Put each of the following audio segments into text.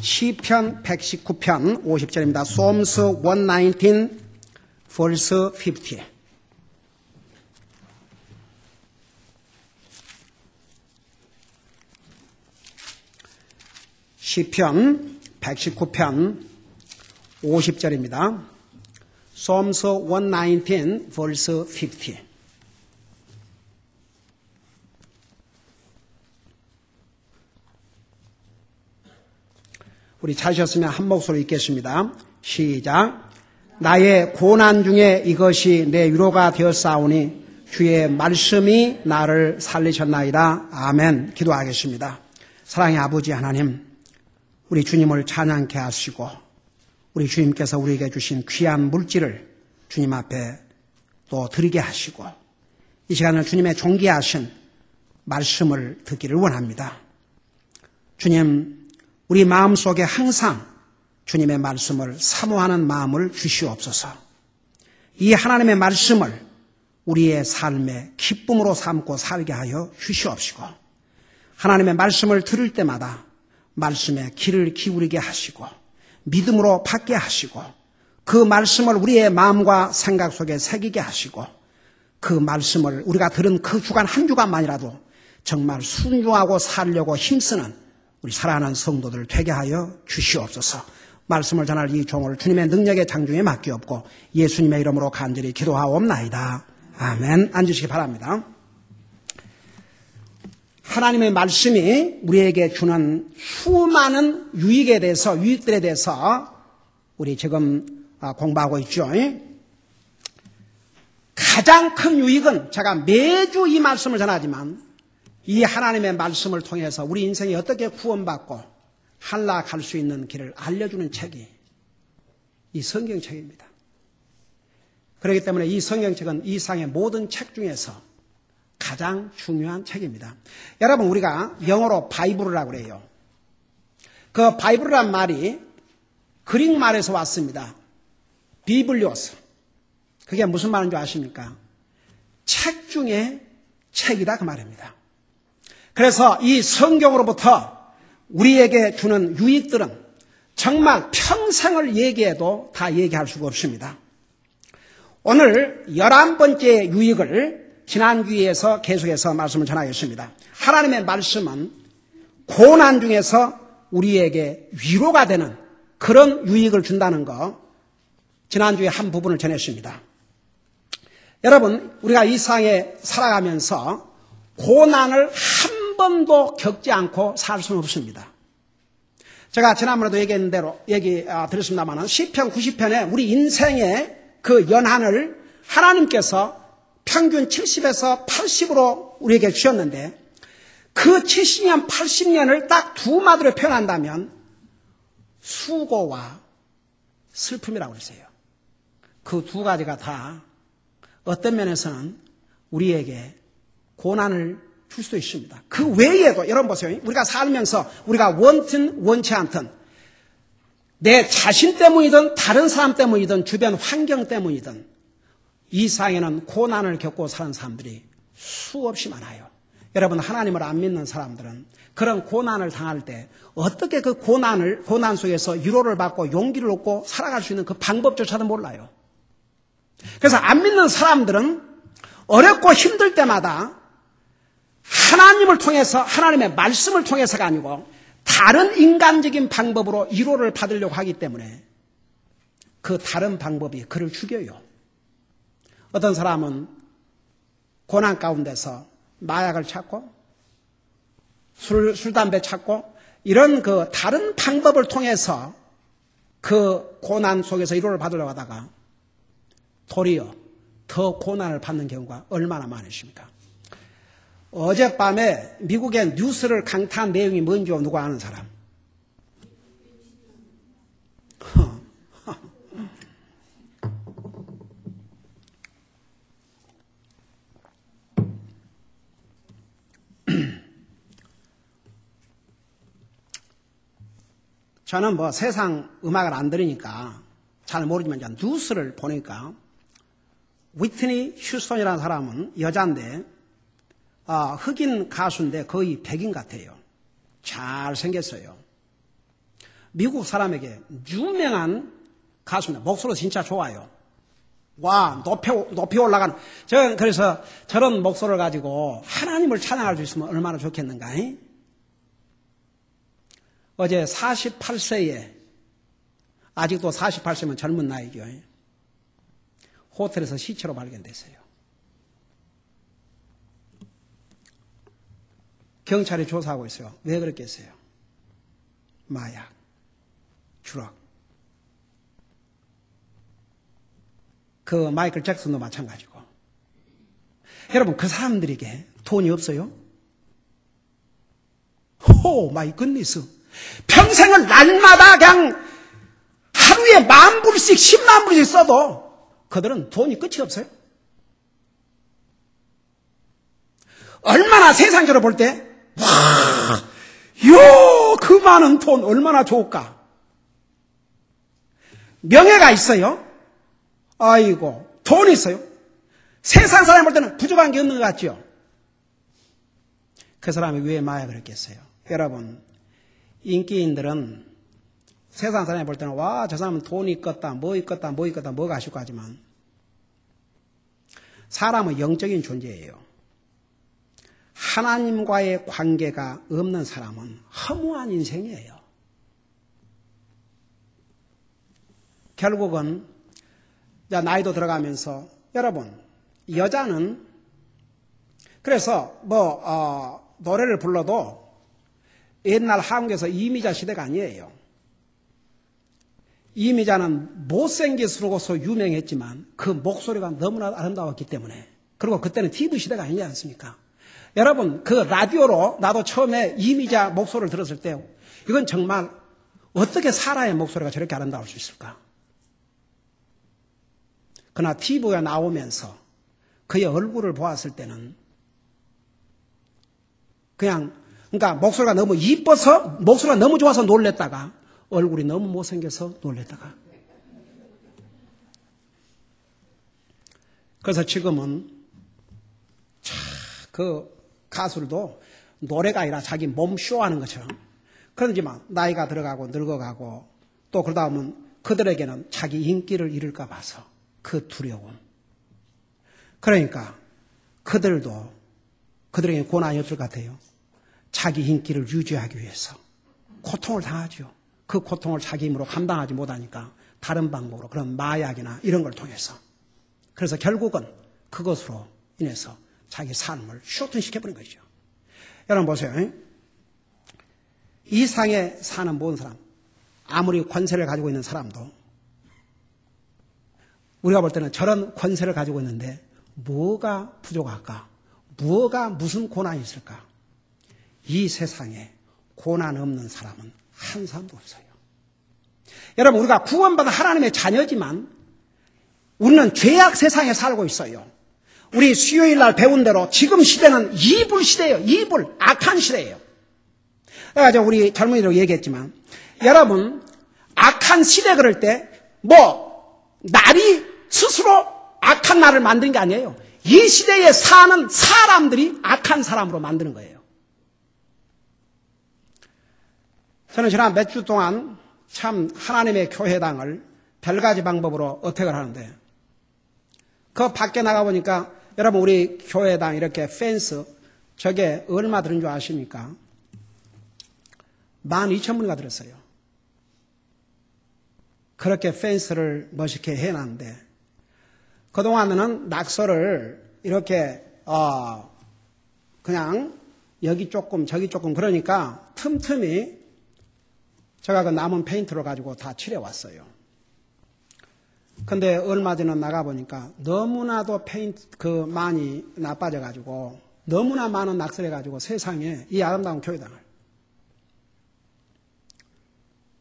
시편 119편 50절입니다. Psalms 119 verse 50. 시편 119편 50절입니다. Psalms 119 verse 50. 우리 찾으셨으면 한 목소리 읽겠습니다. 시작. 나의 고난 중에 이것이 내 위로가 되었사오니 주의 말씀이 나를 살리셨나이다. 아멘. 기도하겠습니다. 사랑의 아버지 하나님, 우리 주님을 찬양케 하시고 우리 주님께서 우리에게 주신 귀한 물질을 주님 앞에 또 드리게 하시고 이 시간을 주님의 존귀하신 말씀을 듣기를 원합니다. 주님, 우리 마음속에 항상 주님의 말씀을 사모하는 마음을 주시옵소서. 이 하나님의 말씀을 우리의 삶의 기쁨으로 삼고 살게 하여 주시옵시고 하나님의 말씀을 들을 때마다 말씀에 귀를 기울이게 하시고 믿음으로 받게 하시고 그 말씀을 우리의 마음과 생각 속에 새기게 하시고 그 말씀을 우리가 들은 그 주간 한 주간만이라도 정말 순종하고 살려고 힘쓰는 우리 사랑하는 성도들 되게 하여 주시옵소서. 말씀을 전할 이 종을 주님의 능력의 장중에 맡기옵고 예수님의 이름으로 간절히 기도하옵나이다. 아멘. 앉으시기 바랍니다. 하나님의 말씀이 우리에게 주는 수많은 유익들에 대해서 우리 지금 공부하고 있죠. 가장 큰 유익은 제가 매주 이 말씀을 전하지만 이 하나님의 말씀을 통해서 우리 인생이 어떻게 구원받고 한락할 수 있는 길을 알려주는 책이 이 성경책입니다. 그렇기 때문에 이 성경책은 이 세상의 모든 책 중에서 가장 중요한 책입니다. 여러분, 우리가 영어로 바이블이라고 그래요. 그 바이블이란 말이 그릭 말에서 왔습니다. 비블리오스. 그게 무슨 말인 줄 아십니까? 책 중에 책이다 그 말입니다. 그래서 이 성경으로부터 우리에게 주는 유익들은 정말 평생을 얘기해도 다 얘기할 수가 없습니다. 오늘 11번째 유익을 지난주에서 계속해서 말씀을 전하겠습니다. 하나님의 말씀은 고난 중에서 우리에게 위로가 되는 그런 유익을 준다는 거 지난주에 한 부분을 전했습니다. 여러분, 우리가 이 세상에 살아가면서 고난을 한 번도 겪지 않고 살 수는 없습니다. 제가 지난번에도 얘기했는 대로 드렸습니다만 시편 90편에 우리 인생의 그 연한을 하나님께서 평균 70에서 80으로 우리에게 주셨는데 그 70년, 80년을 딱 두 마디로 표현한다면 수고와 슬픔이라고 그러세요. 그 두 가지가 다 어떤 면에서는 우리에게 고난을 줄 수도 있습니다. 그 외에도 여러분 보세요. 우리가 살면서 우리가 원든 원치 않든 내 자신 때문이든 다른 사람 때문이든 주변 환경 때문이든 이 세상에는 고난을 겪고 사는 사람들이 수없이 많아요. 여러분, 하나님을 안 믿는 사람들은 그런 고난을 당할 때 어떻게 그 고난 속에서 위로를 받고 용기를 얻고 살아갈 수 있는 그 방법조차도 몰라요. 그래서 안 믿는 사람들은 어렵고 힘들 때마다 하나님을 통해서, 하나님의 말씀을 통해서가 아니고 다른 인간적인 방법으로 위로를 받으려고 하기 때문에 그 다른 방법이 그를 죽여요. 어떤 사람은 고난 가운데서 마약을 찾고 술, 담배 찾고 이런 그 다른 방법을 통해서 그 고난 속에서 위로를 받으려고 하다가 도리어 더 고난을 받는 경우가 얼마나 많으십니까? 어젯밤에 미국의 뉴스를 강타한 내용이 뭔지 누가 아는 사람? 저는 뭐 세상 음악을 안 들으니까 잘 모르지만 뉴스를 보니까 위트니 휴스턴이라는 사람은 여자인데 흑인 가수인데 거의 백인 같아요. 잘 생겼어요. 미국 사람에게 유명한 가수입니다. 목소리 진짜 좋아요. 와, 높이 올라가는. 저는 그래서 저런 목소리를 가지고 하나님을 찬양할 수 있으면 얼마나 좋겠는가. 어제 48세에, 아직도 48세면 젊은 나이죠. 호텔에서 시체로 발견됐어요. 경찰이 조사하고 있어요. 왜 그랬겠어요? 마약, 주락. 그 마이클 잭슨도 마찬가지고. 여러분, 그 사람들에게 돈이 없어요? 오 마이 굿니스. 평생을 날마다 그냥 하루에 10,000불씩 100,000불씩 써도 그들은 돈이 끝이 없어요. 얼마나 세상적으로 볼 때, 와, 그 많은 돈 얼마나 좋을까? 명예가 있어요. 아이고, 돈이 있어요. 세상 사람 볼 때는 부족한 게 없는 것 같죠? 그 사람이 왜 마약을 했겠어요? 여러분, 인기인들은 세상 사람이 볼 때는 와, 저 사람은 돈이 있겠다, 뭐 있겠다, 뭐 있겠다, 뭐가 아쉽고 하지만 사람은 영적인 존재예요. 하나님과의 관계가 없는 사람은 허무한 인생이에요. 결국은 나이도 들어가면서 여러분, 여자는 그래서 노래를 불러도 옛날 한국에서 이미자 시대가 아니에요. 이미자는 못생겨서로서 유명했지만 그 목소리가 너무나 아름다웠기 때문에, 그리고 그때는 TV 시대가 아니지 않습니까? 여러분, 그 라디오로 나도 처음에 이미자 목소리를 들었을 때 이건 정말 어떻게 사람의 목소리가 저렇게 아름다울 수 있을까? 그러나 TV가 나오면서 그의 얼굴을 보았을 때는 그러니까 목소리가 너무 이뻐서, 목소리가 너무 좋아서 놀랬다가 얼굴이 너무 못생겨서 놀랬다가. 그래서 지금은 그 가수들도 노래가 아니라 자기 몸 쇼하는 것처럼, 그러지만 나이가 들어가고 늙어가고 또 그러다 보면 그들에게는 자기 인기를 잃을까 봐서 그 두려움. 그러니까 그들에게 고난이 없을 것 같아요. 자기 인기를 유지하기 위해서 고통을 당하죠. 그 고통을 자기 힘으로 감당하지 못하니까 다른 방법으로, 그런 마약이나 이런 걸 통해서. 그래서 결국은 그것으로 인해서 자기 삶을 쇼튼시켜버린 것이죠. 여러분 보세요. 이 상에 사는 모든 사람, 아무리 권세를 가지고 있는 사람도 우리가 볼 때는 저런 권세를 가지고 있는데 뭐가 부족할까? 무슨 고난이 있을까? 이 세상에 고난 없는 사람은 한 사람도 없어요. 여러분, 우리가 구원받은 하나님의 자녀지만 우리는 죄악 세상에 살고 있어요. 우리 수요일 날 배운 대로 지금 시대는 이불 시대예요. 이불, 악한 시대예요. 제가 우리 젊은이로 얘기했지만, 여러분, 악한 시대 그럴 때 날이 스스로 악한 날을 만든 게 아니에요. 이 시대에 사는 사람들이 악한 사람으로 만드는 거예요. 저는 지난 몇 주 동안 참 하나님의 교회당을 별가지 방법으로 어택을 하는데, 그 밖에 나가보니까 여러분, 우리 교회당 이렇게 펜스, 저게 얼마 들은 줄 아십니까? 12,000불이가 들었어요. 그렇게 펜스를 멋있게 해놨는데, 그동안은 낙서를 이렇게 그냥 여기 조금 저기 조금, 그러니까 틈틈이 제가 그 남은 페인트를 가지고 다 칠해왔어요. 근데 얼마 전에 나가보니까 너무나도 많이 나빠져가지고 너무나 많은 낙서를 해가지고 세상에 이 아름다운 교회당을.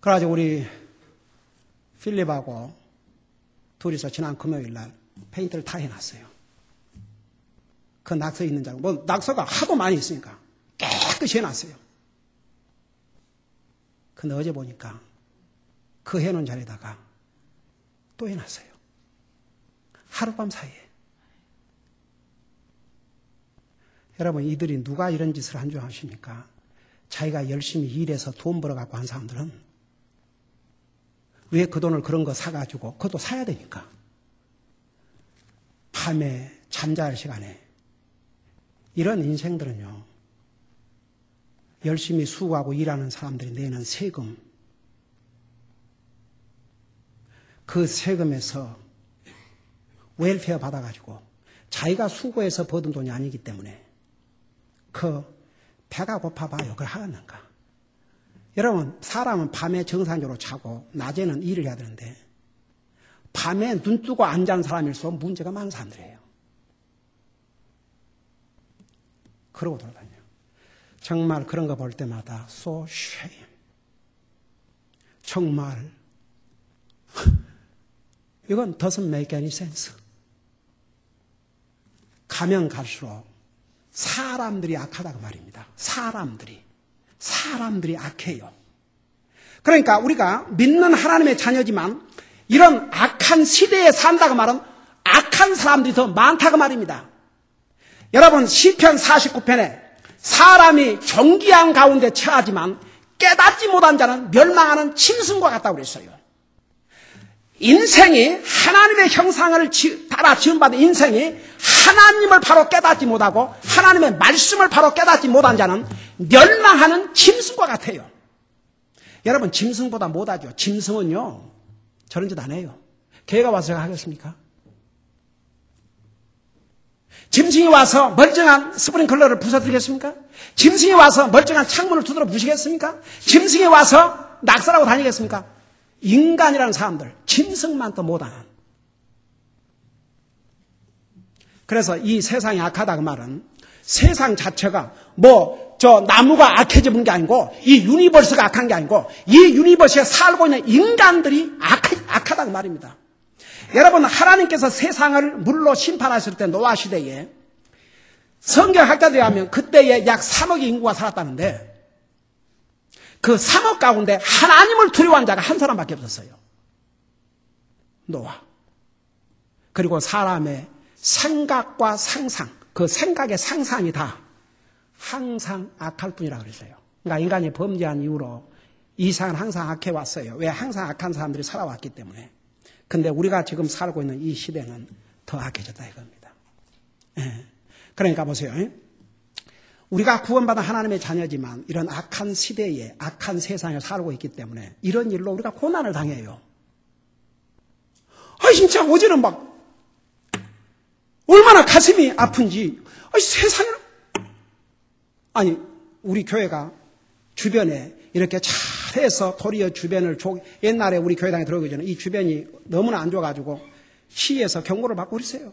그래가지고 우리 필립하고 둘이서 지난 금요일 날 페인트를 다 해놨어요. 그 낙서 있는 자고, 낙서가 하도 많이 있으니까 깨끗이 해놨어요. 근데 어제 보니까 그 해놓은 자리에다가 또 해놨어요. 하룻밤 사이에. 여러분, 이들이 누가 이런 짓을 한 줄 아십니까? 자기가 열심히 일해서 돈 벌어갖고 한 사람들은 왜 그 돈을 그런 거 사가지고 그것도 사야 되니까. 밤에 잠잘 시간에 이런 인생들은요. 열심히 수고하고 일하는 사람들이 내는 세금, 그 세금에서 웰페어 받아가지고 자기가 수고해서 버는 돈이 아니기 때문에 그 배가 고파봐요. 그걸 하겠는가? 여러분, 사람은 밤에 정상적으로 자고 낮에는 일을 해야 되는데 밤에 눈 뜨고 안 자는 사람일수록 문제가 많은 사람들이에요. 그러고 돌아다녀요. 정말 그런 거 볼 때마다 so shame. 정말 이건 doesn't make any sense. 가면 갈수록 사람들이 악하다고 말입니다. 사람들이 악해요. 그러니까 우리가 믿는 하나님의 자녀지만 이런 악한 시대에 산다고 말은 악한 사람들이 더 많다고 말입니다. 여러분 시편 49편에 사람이 존귀한 가운데 처하지만 깨닫지 못한 자는 멸망하는 짐승과 같다고 그랬어요. 인생이 하나님의 형상을 따라 지음받은 인생이 하나님을 바로 깨닫지 못하고 하나님의 말씀을 바로 깨닫지 못한 자는 멸망하는 짐승과 같아요. 여러분 짐승보다 못하죠. 짐승은요 저런 짓 안 해요. 개가 와서 제가 하겠습니까? 짐승이 와서 멀쩡한 스프링클러를 부숴드리겠습니까? 짐승이 와서 멀쩡한 창문을 두드려 부시겠습니까? 짐승이 와서 낙서라고 다니겠습니까? 인간이라는 사람들, 짐승만 또 못하는. 그래서 이 세상이 악하다고 말은 세상 자체가 나무가 악해지는 게 아니고 이 유니버스가 악한 게 아니고 이 유니버스에 살고 있는 인간들이 악하다고 말입니다. 여러분 하나님께서 세상을 물로 심판하실 때 노아 시대에 성경학자들에 하면 그때에 약 3억의 인구가 살았다는데 그 3억 가운데 하나님을 두려워한 자가 한 사람밖에 없었어요. 노아. 그리고 사람의 생각과 상상, 그 생각의 상상이 다 항상 악할 뿐이라고 그랬어요. 그러니까 인간이 범죄한 이후로 이 세상은 항상 악해왔어요. 왜? 항상 악한 사람들이 살아왔기 때문에. 근데 우리가 지금 살고 있는 이 시대는 더 악해졌다 이겁니다. 그러니까 보세요. 우리가 구원받은 하나님의 자녀지만 이런 악한 시대에 악한 세상에 살고 있기 때문에 이런 일로 우리가 고난을 당해요. 진짜 어제는 막 얼마나 가슴이 아픈지 세상에 우리 교회가 주변에 이렇게 잘해서 도리어 주변을 옛날에 우리 교회당에 들어오기 전에 이 주변이 너무나 안 좋아가지고 시에서 경고를 받고 그랬어요.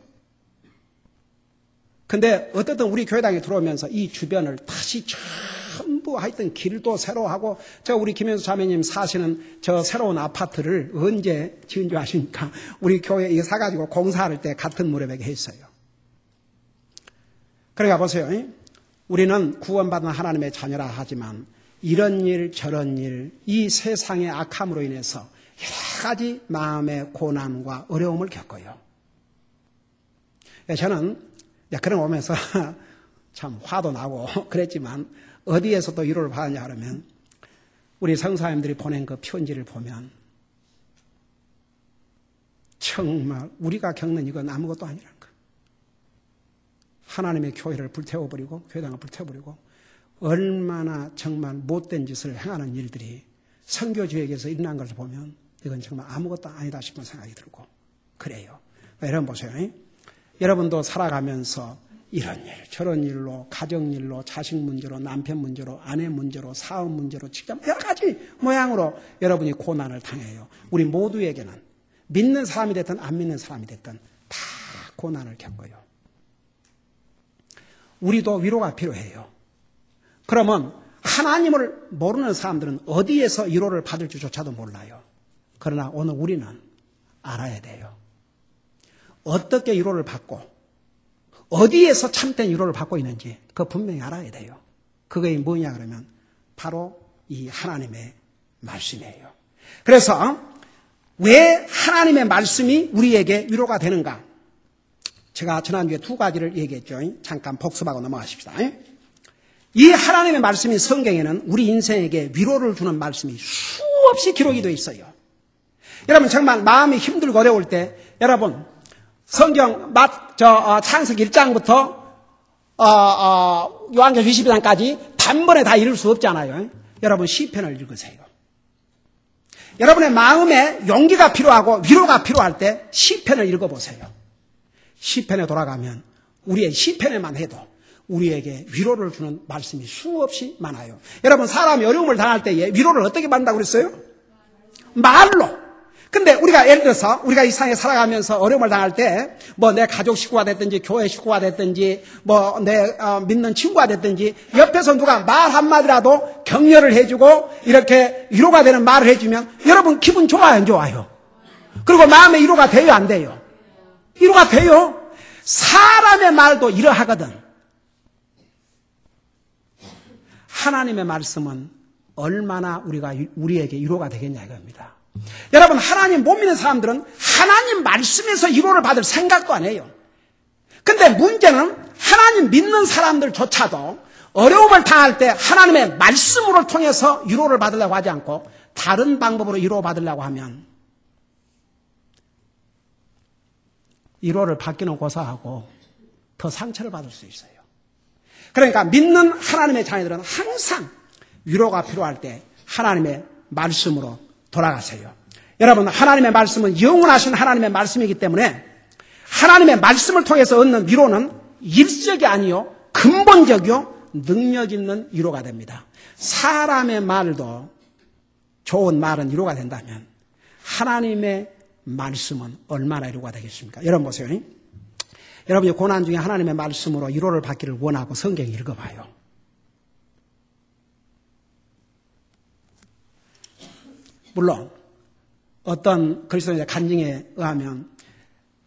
근데 어쨌든 우리 교회당에 들어오면서 이 주변을 다시 전부 하여튼 길도 새로 하고 우리 김현수 자매님 사시는 저 새로운 아파트를 언제 지은 줄 아십니까? 우리 교회 이거 사가지고 공사할 때 같은 무렵에 했어요. 그러니까 보세요. 우리는 구원받은 하나님의 자녀라 하지만 이런 일 저런 일 이 세상의 악함으로 인해서 여러 가지 마음의 고난과 어려움을 겪어요. 저는 그런 거 오면서 참 화도 나고 그랬지만 어디에서 또 위로를 받았냐 그러면 우리 성사님들이 보낸 그 편지를 보면 정말 우리가 겪는 이건 아무것도 아니라는 거. 하나님의 교회를 불태워버리고 교회당을 불태워버리고 얼마나 정말 못된 짓을 행하는 일들이 선교지역에서 일어난 것을 보면 이건 정말 아무것도 아니다 싶은 생각이 들고 그래요. 여러분 보세요. 여러분도 살아가면서 이런 일 저런 일로 가정일로 자식 문제로 남편 문제로 아내 문제로 사업 문제로 직장 여러 가지 모양으로 여러분이 고난을 당해요. 우리 모두에게는 믿는 사람이 됐든 안 믿는 사람이 됐든 다 고난을 겪어요. 우리도 위로가 필요해요. 그러면 하나님을 모르는 사람들은 어디에서 위로를 받을 줄조차도 몰라요. 그러나 오늘 우리는 알아야 돼요. 어떻게 위로를 받고 어디에서 참된 위로를 받고 있는지 그거 분명히 알아야 돼요. 그게 뭐냐 그러면 바로 이 하나님의 말씀이에요. 그래서 왜 하나님의 말씀이 우리에게 위로가 되는가? 제가 지난주에 두 가지를 얘기했죠. 잠깐 복습하고 넘어가십시다. 이 하나님의 말씀인 성경에는 우리 인생에게 위로를 주는 말씀이 수없이 기록이 되어 있어요. 여러분 정말 마음이 힘들고 어려울 때 여러분 성경 창세기 1장부터 요한계시록 22장까지 단번에 다 읽을 수 없잖아요. 여러분 시편을 읽으세요. 여러분의 마음에 용기가 필요하고 위로가 필요할 때 시편을 읽어보세요. 시편에 돌아가면 우리의 시편에만 해도 우리에게 위로를 주는 말씀이 수없이 많아요. 여러분 사람이 어려움을 당할 때에 위로를 어떻게 받는다고 그랬어요? 말로. 근데 우리가 예를 들어서 우리가 이 세상에 살아가면서 어려움을 당할 때 뭐 내 가족 식구가 됐든지 교회 식구가 됐든지 뭐 내 믿는 친구가 됐든지 옆에서 누가 말 한마디라도 격려를 해주고 이렇게 위로가 되는 말을 해주면 여러분 기분 좋아요 안 좋아요? 그리고 마음에 위로가 돼요 안 돼요? 위로가 돼요. 사람의 말도 이러하거든. 하나님의 말씀은 얼마나 우리에게 위로가 되겠냐 이겁니다. 여러분 하나님 못 믿는 사람들은 하나님 말씀에서 위로를 받을 생각도 안 해요. 근데 문제는 하나님 믿는 사람들조차도 어려움을 당할 때 하나님의 말씀으로 통해서 위로를 받으려고 하지 않고 다른 방법으로 위로 받으려고 하면 위로를 받기는 고사하고 더 상처를 받을 수 있어요. 그러니까 믿는 하나님의 자녀들은 항상 위로가 필요할 때 하나님의 말씀으로 돌아가세요. 여러분 하나님의 말씀은 영원하신 하나님의 말씀이기 때문에 하나님의 말씀을 통해서 얻는 위로는 일적이 아니요 근본적이요 능력 있는 위로가 됩니다. 사람의 말도 좋은 말은 위로가 된다면 하나님의 말씀은 얼마나 위로가 되겠습니까? 여러분 보세요. 여러분이 고난 중에 하나님의 말씀으로 위로를 받기를 원하고 성경 읽어봐요. 물론 어떤 그리스도인의 간증에 의하면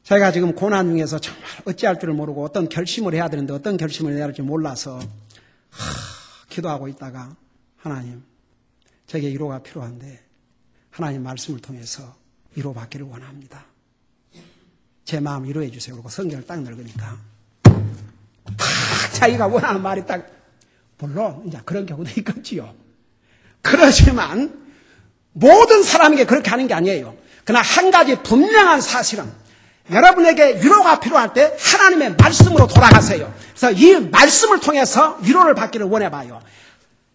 저희가 지금 고난 중에서 정말 어찌할 줄을 모르고 어떤 결심을 해야 되는데 어떤 결심을 해야 할지 몰라서 기도하고 있다가 하나님 제게 위로가 필요한데 하나님 말씀을 통해서 위로받기를 원합니다. 제 마음 위로해 주세요. 그러고 성경을 딱 읽으니까 딱 자기가 원하는 말이 딱 물론 이제 그런 경우도 있겠지요. 그렇지만 모든 사람에게 그렇게 하는 게 아니에요. 그러나 한 가지 분명한 사실은 여러분에게 위로가 필요할 때 하나님의 말씀으로 돌아가세요. 그래서 이 말씀을 통해서 위로를 받기를 원해봐요.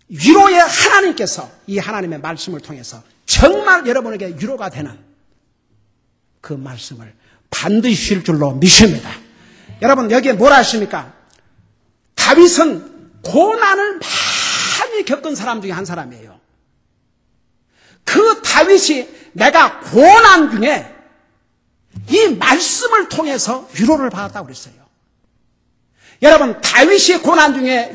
위로의 하나님께서 이 하나님의 말씀을 통해서 정말 여러분에게 위로가 되는 그 말씀을 반드시 주실 줄로 믿습니다. 여러분 여기에 뭘 아십니까? 다윗은 고난을 많이 겪은 사람 중에 한 사람이에요. 그 다윗이 내가 고난 중에 이 말씀을 통해서 위로를 받았다고 그랬어요. 여러분 다윗이 고난 중에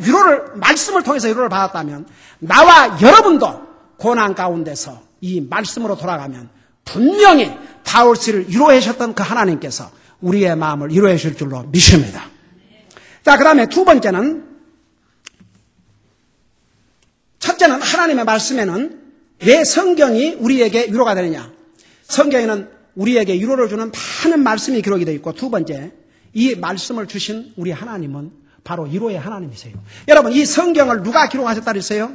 말씀을 통해서 위로를 받았다면 나와 여러분도 고난 가운데서 이 말씀으로 돌아가면 분명히 다윗을 위로해 주셨던 그 하나님께서 우리의 마음을 위로해 주실 줄로 믿습니다. 자, 그 다음에 두 번째는 첫째는 하나님의 말씀에는 왜 성경이 우리에게 위로가 되느냐? 성경에는 우리에게 위로를 주는 많은 말씀이 기록이 되어 있고 두 번째 이 말씀을 주신 우리 하나님은 바로 위로의 하나님이세요. 여러분 이 성경을 누가 기록하셨다 그랬어요?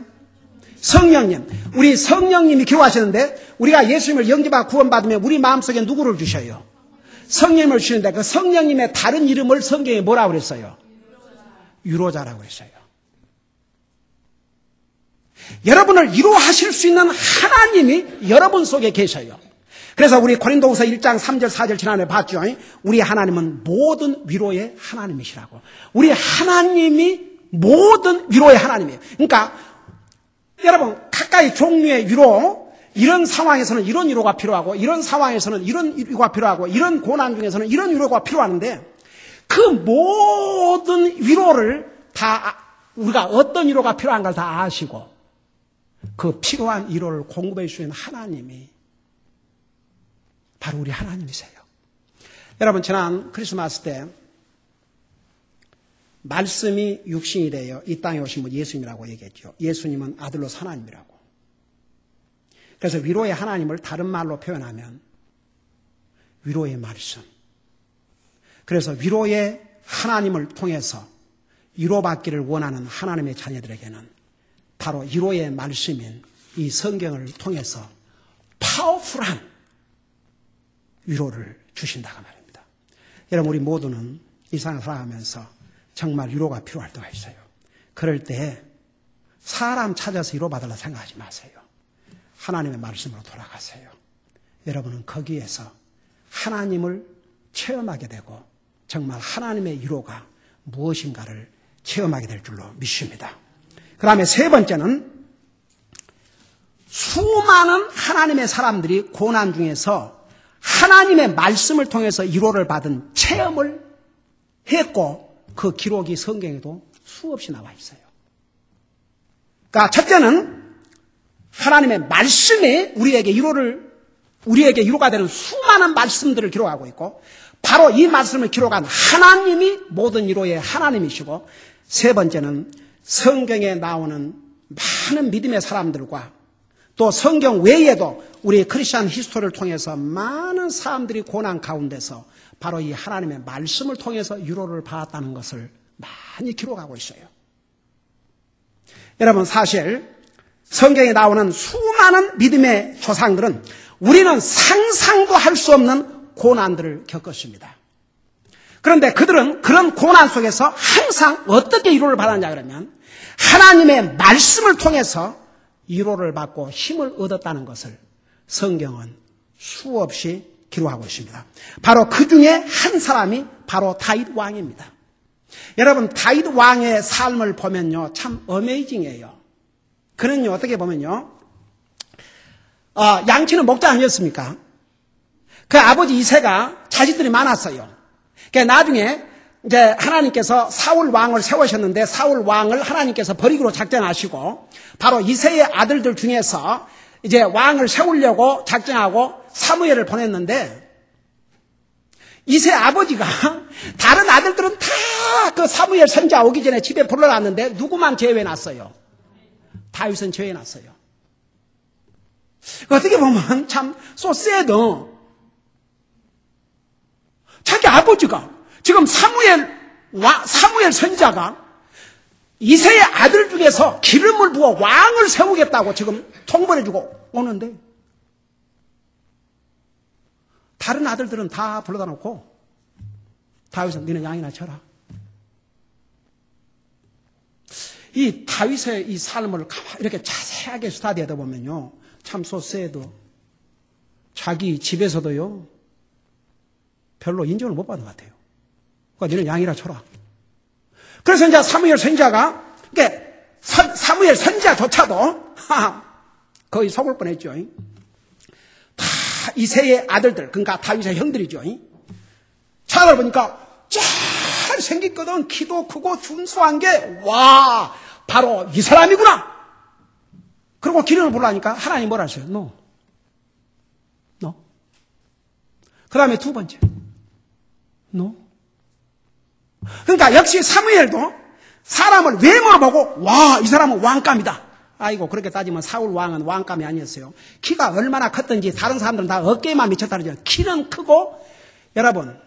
성령님. 우리 성령님이 기록하셨는데 우리가 예수님을 영접하고 구원받으면 우리 마음속에 누구를 주셔요? 성령님을 주시는데 그 성령님의 다른 이름을 성경에 뭐라고 그랬어요? 위로자라고 그랬어요. 여러분을 위로하실 수 있는 하나님이 여러분 속에 계셔요. 그래서 우리 고린도후서 1장 3절 4절 지난해 봤죠. 우리 하나님은 모든 위로의 하나님이시라고. 우리 하나님이 모든 위로의 하나님이에요. 그러니까 여러분 각각의 종류의 위로 이런 상황에서는 이런 위로가 필요하고 이런 상황에서는 이런 위로가 필요하고 이런 고난 중에서는 이런 위로가 필요한데 그 모든 위로를 다 우리가 어떤 위로가 필요한 걸 다 아시고 그 필요한 위로를 공급해 주시는 하나님이 바로 우리 하나님이세요. 여러분 지난 크리스마스 때 말씀이 육신이 되어 이 땅에 오신 분 예수님이라고 얘기했죠. 예수님은 아들로 하나님이라고. 그래서 위로의 하나님을 다른 말로 표현하면 위로의 말씀. 그래서 위로의 하나님을 통해서 위로받기를 원하는 하나님의 자녀들에게는 바로 위로의 말씀인 이 성경을 통해서 파워풀한 위로를 주신다고 말입니다. 여러분, 우리 모두는 이 세상을 살아가면서 정말 위로가 필요할 때가 있어요. 그럴 때 사람 찾아서 위로받으려 생각하지 마세요. 하나님의 말씀으로 돌아가세요. 여러분은 거기에서 하나님을 체험하게 되고 정말 하나님의 위로가 무엇인가를 체험하게 될 줄로 믿습니다. 그 다음에 세 번째는 수많은 하나님의 사람들이 고난 중에서 하나님의 말씀을 통해서 위로를 받은 체험을 했고 그 기록이 성경에도 수없이 나와 있어요. 그러니까 첫째는 하나님의 말씀이 우리에게 위로가 되는 수많은 말씀들을 기록하고 있고 바로 이 말씀을 기록한 하나님이 모든 위로의 하나님이시고 세 번째는 성경에 나오는 많은 믿음의 사람들과 또 성경 외에도 우리 크리스천 히스토리를 통해서 많은 사람들이 고난 가운데서 바로 이 하나님의 말씀을 통해서 위로를 받았다는 것을 많이 기록하고 있어요. 여러분, 사실 성경에 나오는 수많은 믿음의 조상들은 우리는 상상도 할 수 없는 고난들을 겪었습니다. 그런데 그들은 그런 고난 속에서 항상 어떻게 위로를 받았냐 그러면 하나님의 말씀을 통해서 위로를 받고 힘을 얻었다는 것을 성경은 수없이 기록하고 있습니다. 바로 그 중에 한 사람이 바로 다윗 왕입니다. 여러분, 다윗 왕의 삶을 보면요, 참 어메이징해요. 그는요, 어떻게 보면요, 양치는 목자 아니었습니까? 그 아버지 이새가 자식들이 많았어요. 그러니까 나중에 이제 하나님께서 사울 왕을 세우셨는데 사울 왕을 하나님께서 버리기로 작정하시고 바로 이새의 아들들 중에서 이제 왕을 세우려고 작정하고 사무엘을 보냈는데 이새 아버지가 다른 아들들은 다 그 사무엘 선지자 오기 전에 집에 불러놨는데 누구만 제외해놨어요? 다윗은 제외해놨어요. 어떻게 보면 참 소세도 자기 아버지가 지금 사무엘 선지자가 이새의 아들 중에서 기름을 부어 왕을 세우겠다고 지금 통보해주고 오는데 다른 아들들은 다 불러다 놓고 다윗은 너는 양이나 쳐라. 이 다윗의 이 삶을 이렇게 자세하게 스타디하다 보면요, 참 소세도 자기 집에서도요 별로 인정을 못 받는 것 같아요. 그러니까 너는 양이나 쳐라. 그래서 이제 사무엘 선지자가 사무엘 선지자조차도 거의 속을 뻔했죠. 다 이새의 아들들, 그러니까 다윗의 형들이죠. 찾아보니까 잘생겼거든. 키도 크고 준수한 게 와 바로 이 사람이구나. 그리고 기름을 부르니까 하나님 뭐라 하세요? No. 그 다음에 두 번째 No. 그러니까 역시 사무엘도 사람을 외모를 보고 와 이 사람은 왕감이다. 아이고, 그렇게 따지면 사울 왕은 왕감이 아니었어요. 키가 얼마나 컸던지 다른 사람들은 다 어깨만 미쳤다 그러죠. 키는 크고, 여러분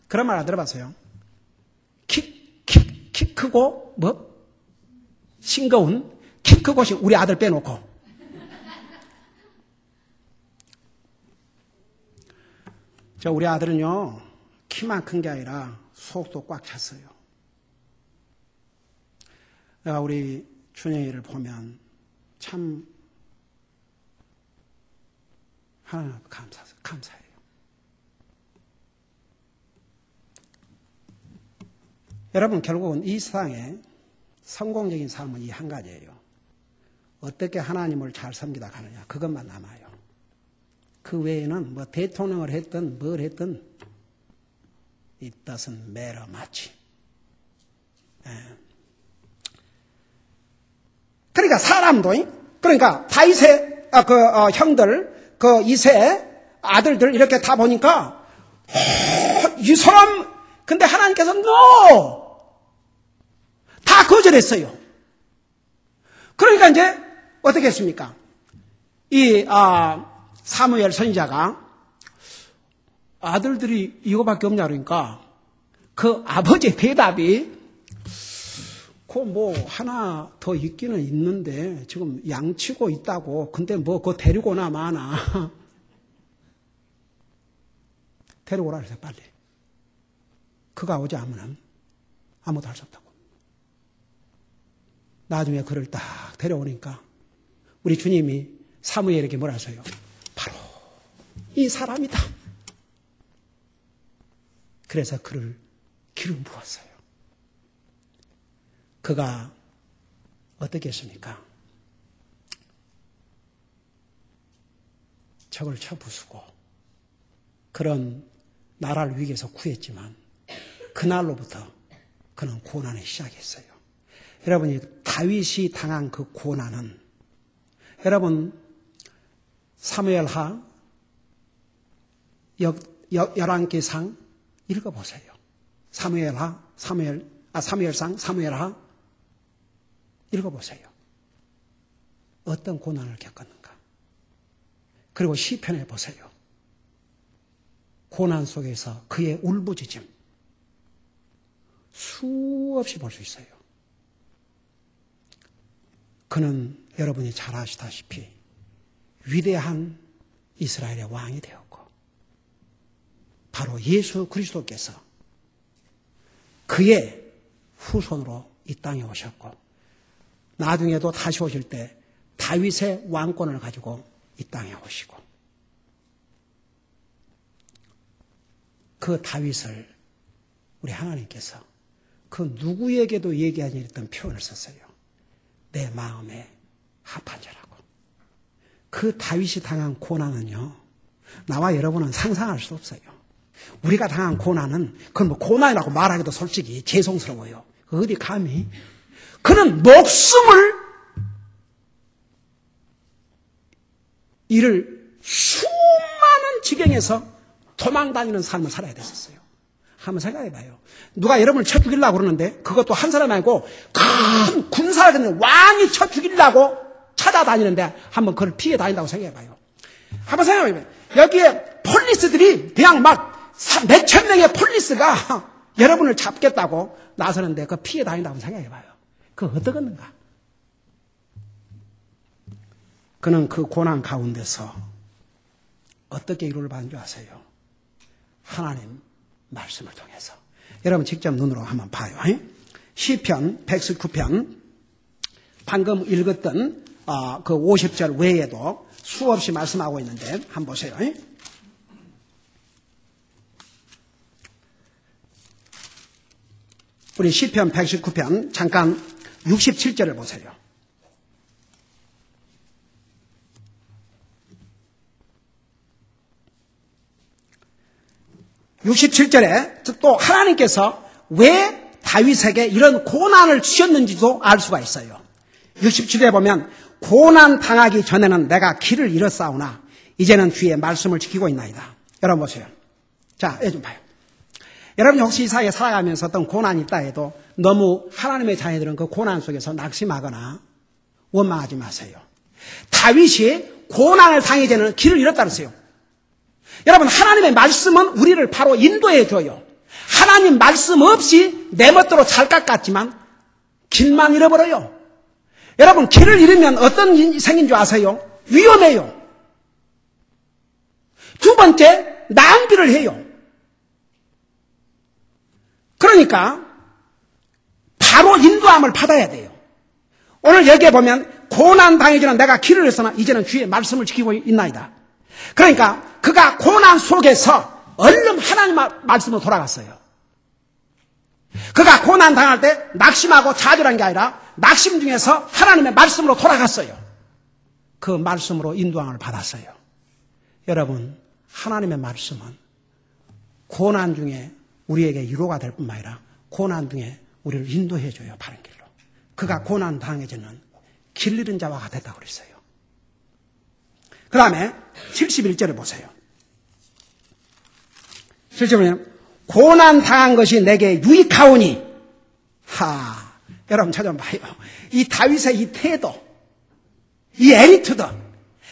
그런 말 안 들어봤어요? 키 크고 싱거운 키 크고 우리 아들 빼놓고 우리 아들은요 키만 큰 게 아니라 속도 꽉 찼어요. 내가 우리 춘영이를 보면 참 하나님 감사해요. 여러분, 결국은 이 세상에 성공적인 삶은 이 한 가지예요. 어떻게 하나님을 잘 섬기다 가느냐, 그것만 남아요. 그 외에는 뭐 대통령을 했든 뭘 했든 it doesn't matter much. 그러니까 사람도, 그러니까 다윗의 형들, 이새 아들들 이렇게 다 보니까 이 사람, 근데 하나님께서 no! 다 거절했어요. 그러니까 이제 어떻게 했습니까? 이 사무엘 선지자가 아들들이 이거밖에 없냐 그러니까 그 아버지의 대답이 그 뭐 하나 더 있기는 있는데 지금 양치고 있다고. 근데 뭐 그거 데리고 나 마나. 데려오라 그러세요, 빨리. 그가 오지 않으면 아무도 할 수 없다고. 나중에 그를 딱 데려오니까 우리 주님이 사무엘에게 뭐라 하세요? 바로 이 사람이다. 그래서 그를 기름 부었어요. 그가 어떻게 했습니까? 적을 쳐부수고 그런 나라를 위기에서 구했지만 그날로부터 그는 고난을 시작했어요. 여러분이 다윗이 당한 그 고난은 여러분 사무엘하 11기상 읽어보세요. 사무엘상 사무엘하 읽어보세요. 어떤 고난을 겪었는가. 그리고 시편에 보세요. 고난 속에서 그의 울부짖음 수없이 볼 수 있어요. 그는 여러분이 잘 아시다시피 위대한 이스라엘의 왕이 되었고 바로 예수 그리스도께서 그의 후손으로 이 땅에 오셨고 나중에도 다시 오실 때 다윗의 왕권을 가지고 이 땅에 오시고 그 다윗을 우리 하나님께서 그 누구에게도 얘기하지 않았던 표현을 썼어요. 내 마음에 합한 자라고. 그 다윗이 당한 고난은요, 나와 여러분은 상상할 수 없어요. 우리가 당한 고난은 그건 뭐 고난이라고 말하기도 솔직히 죄송스러워요. 어디 감히? 그는 목숨을 잃을 수많은 지경에서 도망다니는 삶을 살아야 됐었어요. 한번 생각해봐요. 누가 여러분을 쳐 죽이려고 그러는데 그것도 한 사람이 아니고 큰 군사를 갖는 왕이 쳐 죽이려고 찾아다니는데 한번 그걸 피해 다닌다고 생각해봐요. 한번 생각해봐요. 여기에 폴리스들이 그냥 막 몇천 명의 폴리스가 여러분을 잡겠다고 나서는데 그 피해 다닌다고 생각해봐요. 그거 어떠겠는가? 그는 그 고난 가운데서 어떻게 위로를 받은 줄 아세요? 하나님 말씀을 통해서. 여러분 직접 눈으로 한번 봐요. 시편 119편 방금 읽었던 그 50절 외에도 수없이 말씀하고 있는데 한번 보세요. 우리 시편 119편 잠깐 67절을 보세요. 67절에 또 하나님께서 왜 다윗에게 이런 고난을 주셨는지도 알 수가 있어요. 67절에 보면 고난 당하기 전에는 내가 길을 잃었사오나 이제는 주의 말씀을 지키고 있나이다. 여러분 보세요. 자, 좀 봐요. 여러분이 혹시 이 사회에 살아가면서 어떤 고난이 있다 해도 너무 하나님의 자녀들은 그 고난 속에서 낙심하거나 원망하지 마세요. 다윗이 고난을 당하기 전에는 길을 잃었다 그랬어요. 여러분 하나님의 말씀은 우리를 바로 인도해 줘요. 하나님 말씀 없이 내 멋대로 잘 것 같지만 길만 잃어버려요. 여러분 길을 잃으면 어떤 일이 생긴 줄 아세요? 위험해요. 두 번째 낭비를 해요. 그러니까 바로 인도함을 받아야 돼요. 오늘 여기에 보면 고난 당하기 전에 내가 길을 잃었으나 이제는 주의 말씀을 지키고 있나이다. 그러니까 그가 고난 속에서 얼른 하나님 말씀으로 돌아갔어요. 그가 고난 당할 때 낙심하고 좌절한 게 아니라 낙심 중에서 하나님의 말씀으로 돌아갔어요. 그 말씀으로 인도함을 받았어요. 여러분 하나님의 말씀은 고난 중에 우리에게 위로가 될 뿐만 아니라 고난 중에 우리를 인도해 줘요. 바른 길로. 그가 고난 당해지는 길 잃은 자와 같았다고 그랬어요. 그 다음에 71절을 보세요. 71절은 고난 당한 것이 내게 유익하오니 여러분 찾아봐요. 이 다윗의 이 태도, 이 애리투드,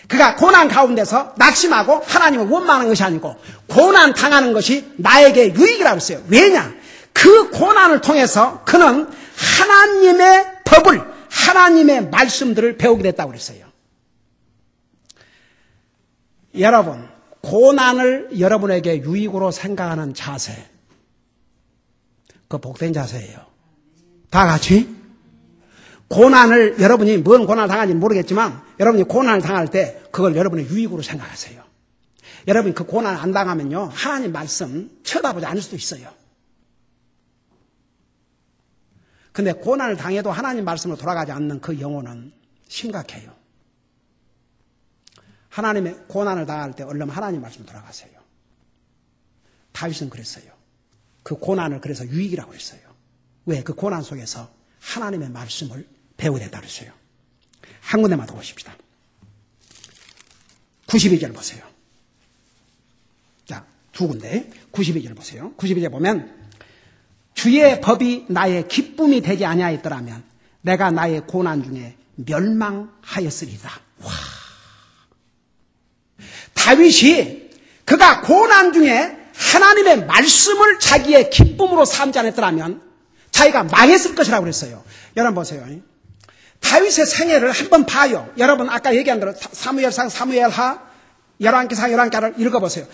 그가 고난 가운데서 낙심하고 하나님을 원망하는 것이 아니고 고난 당하는 것이 나에게 유익이라고 했어요. 왜냐? 그 고난을 통해서 그는 하나님의 법을, 하나님의 말씀들을 배우게 됐다고 그랬어요. 여러분, 고난을 여러분에게 유익으로 생각하는 자세, 그 복된 자세예요. 다 같이 고난을, 여러분이 뭔 고난을 당하는지 모르겠지만 여러분이 고난을 당할 때 그걸 여러분의 유익으로 생각하세요. 여러분이 그 고난을 안 당하면요, 하나님 말씀 쳐다보지 않을 수도 있어요. 근데 고난을 당해도 하나님 말씀으로 돌아가지 않는 그 영혼은 심각해요. 하나님의 고난을 당할 때 얼른 하나님 말씀으로 돌아가세요. 다윗은 그랬어요. 그 고난을 그래서 유익이라고 했어요. 왜? 그 고난 속에서 하나님의 말씀을 배우게 된다 그랬어요. 한 군데만 더 보십시다. 92절 보세요. 자, 두 군데. 92절 보세요. 92절 보면 주의 법이 나의 기쁨이 되지 아니하였더라면 내가 나의 고난 중에 멸망하였으리다. 와. 다윗이 그가 고난 중에 하나님의 말씀을 자기의 기쁨으로 삼지 않았더라면 자기가 망했을 것이라고 그랬어요. 여러분 보세요. 다윗의 생애를 한번 봐요. 여러분 아까 얘기한 대로 사무엘상, 사무엘하, 열왕기상, 열왕기하를 읽어보세요.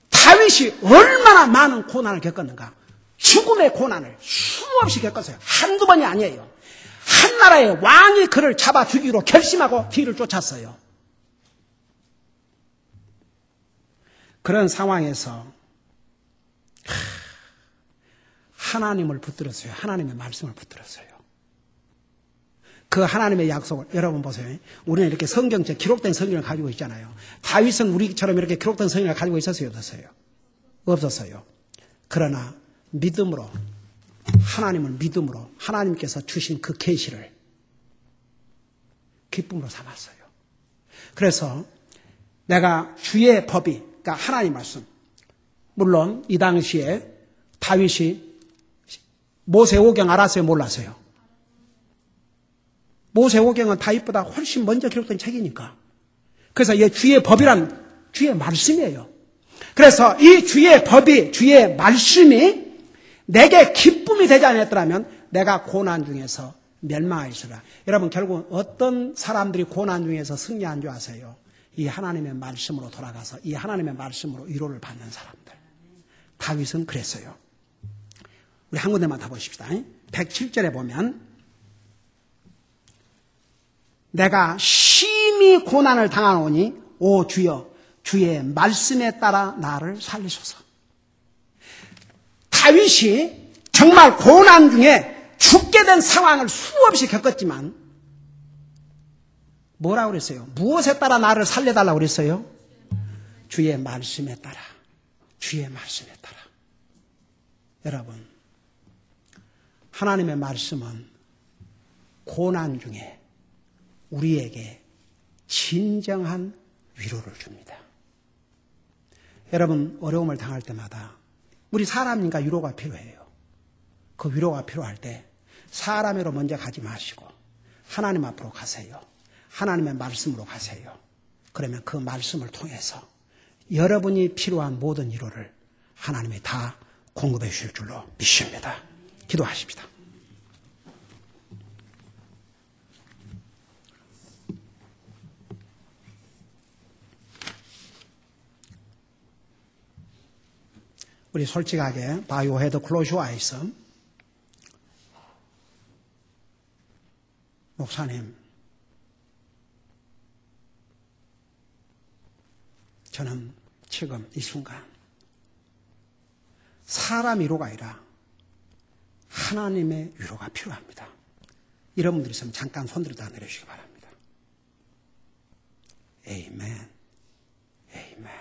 다윗이 얼마나 많은 고난을 겪었는가. 죽음의 고난을 수없이 겪었어요. 한두 번이 아니에요. 한 나라의 왕이 그를 잡아 죽이기로 결심하고 뒤를 쫓았어요. 그런 상황에서 하나님을 붙들었어요. 하나님의 말씀을 붙들었어요. 그 하나님의 약속을 여러분 보세요. 우리는 이렇게 성경책 기록된 성경을 가지고 있잖아요. 다윗은 우리처럼 이렇게 기록된 성경을 가지고 있었어요? 없었어요? 없었어요. 그러나 믿음으로, 하나님을 믿음으로 하나님께서 주신 그 계시를 기쁨으로 삼았어요. 그래서 내가 주의 법이, 그러니까 하나님 말씀, 물론 이 당시에 다윗이 모세오경 알았어요? 몰랐어요? 모세오경은 다윗보다 훨씬 먼저 기록된 책이니까. 그래서 이 주의 법이란 주의 말씀이에요. 그래서 이 주의 법이, 주의 말씀이 내게 기쁨이 되지 않았더라면 내가 고난 중에서 멸망하리라. 여러분 결국 어떤 사람들이 고난 중에서 승리한 줄 아세요? 이 하나님의 말씀으로 돌아가서 이 하나님의 말씀으로 위로를 받는 사람들. 다윗은 그랬어요. 우리 한 군데만 더 보십시다. 107절에 보면 내가 심히 고난을 당하노니 오 주여 주의 말씀에 따라 나를 살리소서. 다윗이 정말 고난 중에 죽게 된 상황을 수없이 겪었지만 뭐라고 그랬어요? 무엇에 따라 나를 살려달라고 그랬어요? 주의 말씀에 따라. 주의 말씀에 따라. 여러분, 하나님의 말씀은 고난 중에 우리에게 진정한 위로를 줍니다. 여러분, 어려움을 당할 때마다 우리 사람이니까 위로가 필요해요. 그 위로가 필요할 때 사람으로 먼저 가지 마시고 하나님 앞으로 가세요. 하나님의 말씀으로 가세요. 그러면 그 말씀을 통해서 여러분이 필요한 모든 위로를 하나님이 다 공급해 주실 줄로 믿습니다. 기도하십시다. 우리 솔직하게 bow your head, close your eyes. 목사님, 저는 지금 이 순간 사람 위로가 아니라 하나님의 위로가 필요합니다. 이런 분들이 있으면 잠깐 손 들었다 내려주시기 바랍니다. 에이멘, 에이멘,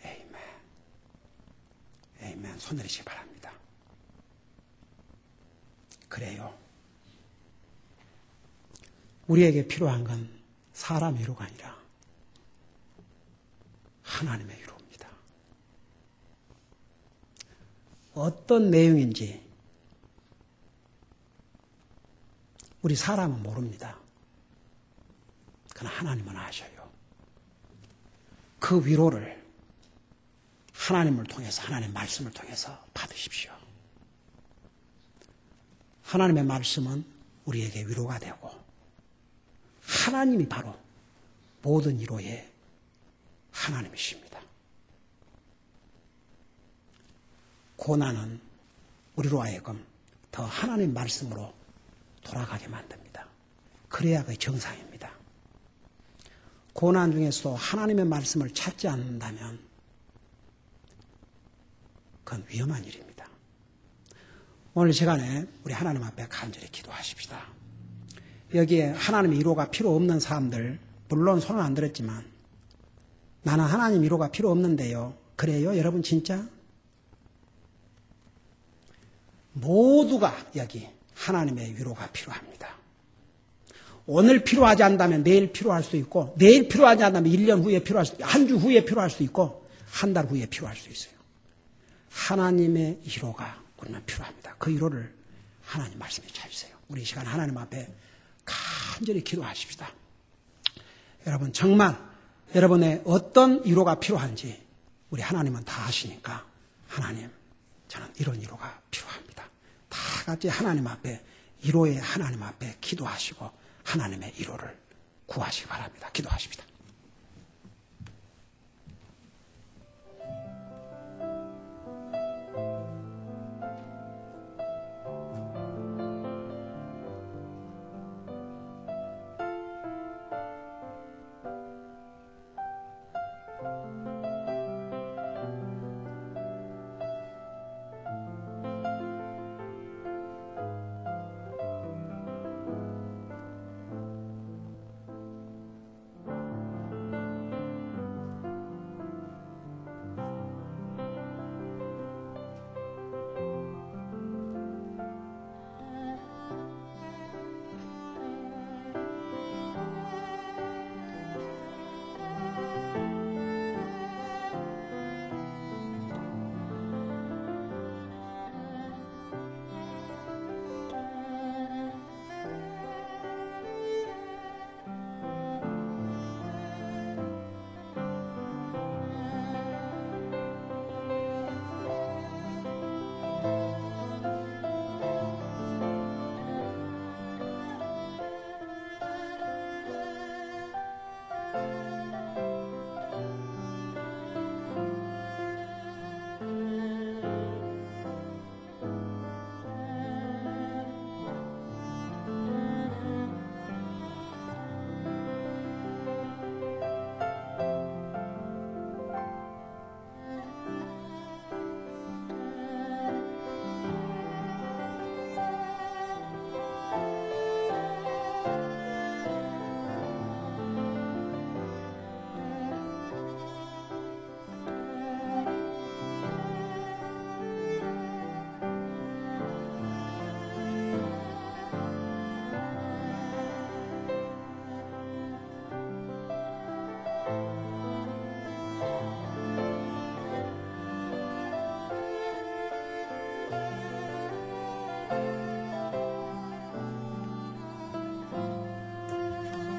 에이멘, 에이멘. 손 내리시기 바랍니다. 그래요. 우리에게 필요한 건 사람 위로가 아니라 하나님의 위로입니다. 어떤 내용인지 우리 사람은 모릅니다. 그러나 하나님은 아셔요. 그 위로를 하나님을 통해서, 하나님의 말씀을 통해서 받으십시오. 하나님의 말씀은 우리에게 위로가 되고 하나님이 바로 모든 위로의 하나님이십니다. 고난은 우리로 하여금 더 하나님 말씀으로 돌아가게 만듭니다. 그래야 그 정상입니다. 고난 중에서도 하나님의 말씀을 찾지 않는다면 그건 위험한 일입니다. 오늘 시간에 우리 하나님 앞에 간절히 기도하십시다. 여기에 하나님의 위로가 필요 없는 사람들, 물론 손은 안 들었지만 나는 하나님 위로가 필요 없는데요. 그래요? 여러분 진짜? 모두가 여기 하나님의 위로가 필요합니다. 오늘 필요하지 않다면 내일 필요할 수 있고, 내일 필요하지 않다면 1년 후에 필요할 수 있고, 한 주 후에 필요할 수 있고, 한 달 후에 필요할 수 있어요. 하나님의 위로가 우리는 필요합니다. 그 위로를 하나님 말씀에 찾으세요. 우리 이 시간 하나님 앞에 간절히 기도하십시다. 여러분 정말 여러분의 어떤 위로가 필요한지 우리 하나님은 다 아시니까 하나님 저는 이런 위로가 필요합니다. 다 같이 하나님 앞에 위로의 하나님 앞에 기도하시고 하나님의 위로를 구하시기 바랍니다. 기도하십시다.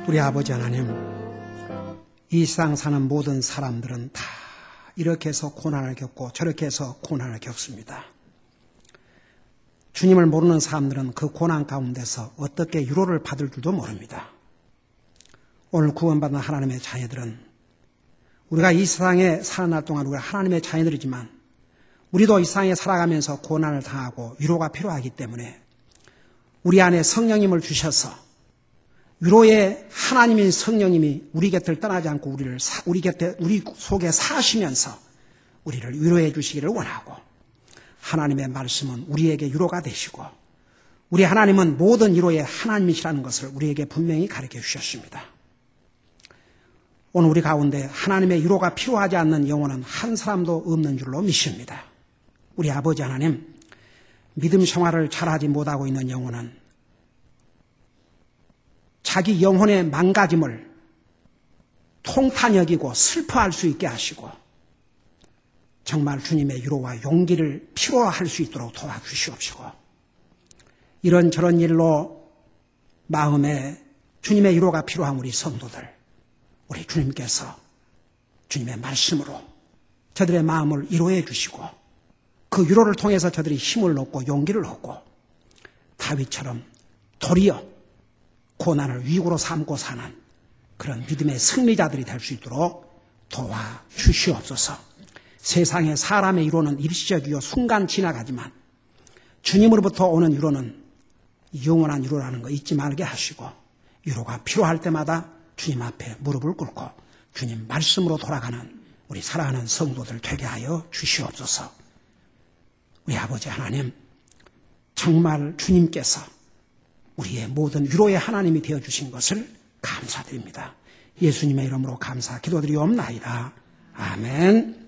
우리 아버지 하나님, 이 세상 사는 모든 사람들은 다 이렇게 해서 고난을 겪고 저렇게 해서 고난을 겪습니다. 주님을 모르는 사람들은 그 고난 가운데서 어떻게 위로를 받을 줄도 모릅니다. 오늘 구원받은 하나님의 자녀들은 우리가 이 세상에 살아날 동안 우리가 하나님의 자녀들이지만 우리도 이 세상에 살아가면서 고난을 당하고 위로가 필요하기 때문에 우리 안에 성령님을 주셔서 위로의 하나님인 성령님이 우리 곁을 떠나지 않고 우리 속에 사시면서 우리를 위로해 주시기를 원하고, 하나님의 말씀은 우리에게 위로가 되시고 우리 하나님은 모든 위로의 하나님이시라는 것을 우리에게 분명히 가르쳐 주셨습니다. 오늘 우리 가운데 하나님의 위로가 필요하지 않는 영혼은 한 사람도 없는 줄로 믿습니다. 우리 아버지 하나님, 믿음 생활을 잘하지 못하고 있는 영혼은 자기 영혼의 망가짐을 통탄 여기고 슬퍼할 수 있게 하시고 정말 주님의 위로와 용기를 필요할 수 있도록 도와주시옵시고, 이런저런 일로 마음에 주님의 위로가 필요한 우리 성도들, 우리 주님께서 주님의 말씀으로 저들의 마음을 위로해 주시고 그 위로를 통해서 저들이 힘을 얻고 용기를 얻고 다윗처럼 도리어 고난을 위구로 삼고 사는 그런 믿음의 승리자들이 될 수 있도록 도와주시옵소서. 세상의 사람의 위로는 일시적이요 순간 지나가지만 주님으로부터 오는 위로는 영원한 위로라는 거 잊지 말게 하시고 위로가 필요할 때마다 주님 앞에 무릎을 꿇고 주님 말씀으로 돌아가는 우리 사랑하는 성도들 되게 하여 주시옵소서. 우리 아버지 하나님, 정말 주님께서 우리의 모든 위로의 하나님이 되어주신 것을 감사드립니다. 예수님의 이름으로 감사 기도드리옵나이다. 아멘.